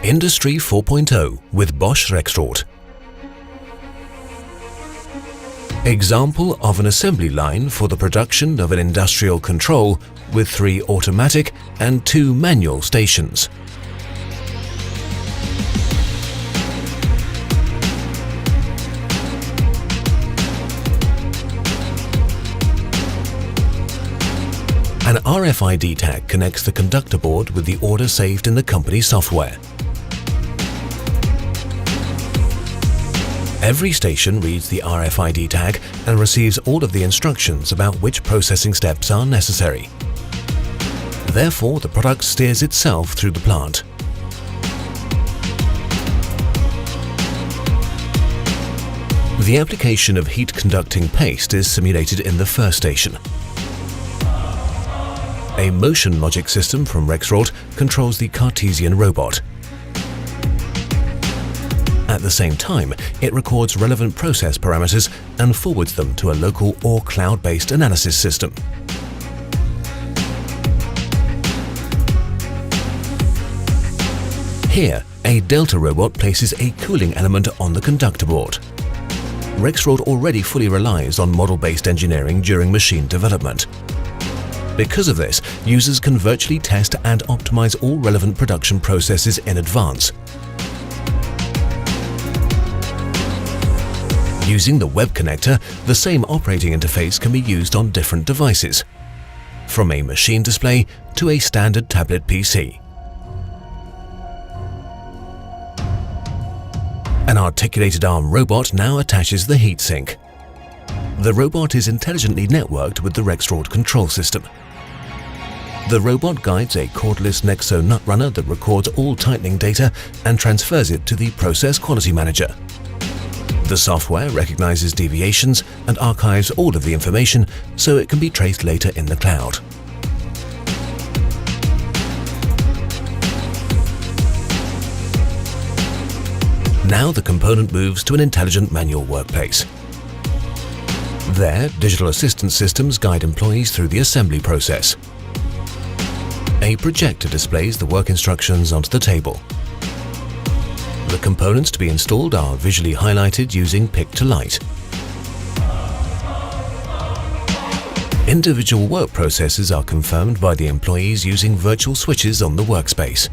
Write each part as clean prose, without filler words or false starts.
Industry 4.0 with Bosch Rexroth. Example of an assembly line for the production of an industrial control with 3 automatic and 2 manual stations. An RFID tag connects the conductor board with the order saved in the company software. Every station reads the RFID tag and receives all of the instructions about which processing steps are necessary. Therefore, the product steers itself through the plant. The application of heat-conducting paste is simulated in the first station. A motion logic system from Rexroth controls the Cartesian robot. At the same time, it records relevant process parameters and forwards them to a local or cloud-based analysis system. Here, a Delta robot places a cooling element on the conductor board. Rexroth already fully relies on model-based engineering during machine development. Because of this, users can virtually test and optimize all relevant production processes in advance. Using the web connector, the same operating interface can be used on different devices, from a machine display to a standard tablet PC. An articulated arm robot now attaches the heatsink. The robot is intelligently networked with the Rexroth control system. The robot guides a cordless Nexo nut runner that records all tightening data and transfers it to the process quality manager. The software recognizes deviations and archives all of the information so it can be traced later in the cloud. Now the component moves to an intelligent manual workplace. There, digital assistance systems guide employees through the assembly process. A projector displays the work instructions onto the table. The components to be installed are visually highlighted using Pick to Light. Individual work processes are confirmed by the employees using virtual switches on the workspace.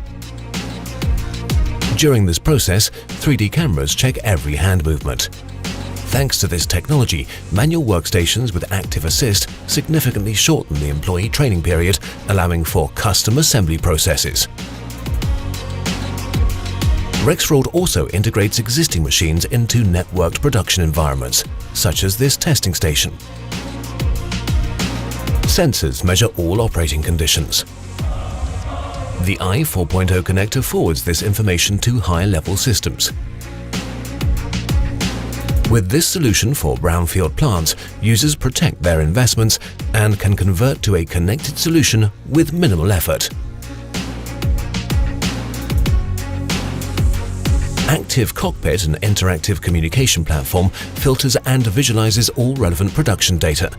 During this process, 3D cameras check every hand movement. Thanks to this technology, manual workstations with active assist significantly shorten the employee training period, allowing for custom assembly processes. Rexroth also integrates existing machines into networked production environments, such as this testing station. Sensors measure all operating conditions. The i4.0 connector forwards this information to higher-level systems. With this solution for brownfield plants, users protect their investments and can convert to a connected solution with minimal effort. Active Cockpit, an interactive communication platform, filters and visualizes all relevant production data.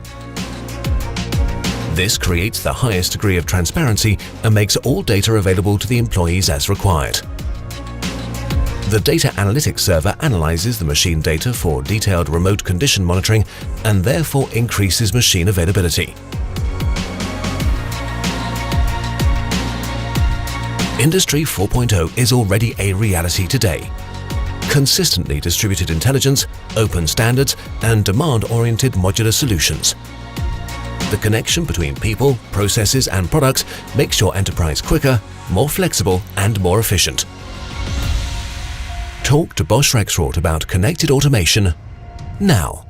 This creates the highest degree of transparency and makes all data available to the employees as required. The data analytics server analyzes the machine data for detailed remote condition monitoring and therefore increases machine availability. Industry 4.0 is already a reality today. Consistently distributed intelligence, open standards, and demand-oriented modular solutions. The connection between people, processes, and products makes your enterprise quicker, more flexible, and more efficient. Talk to Bosch Rexroth about connected automation now.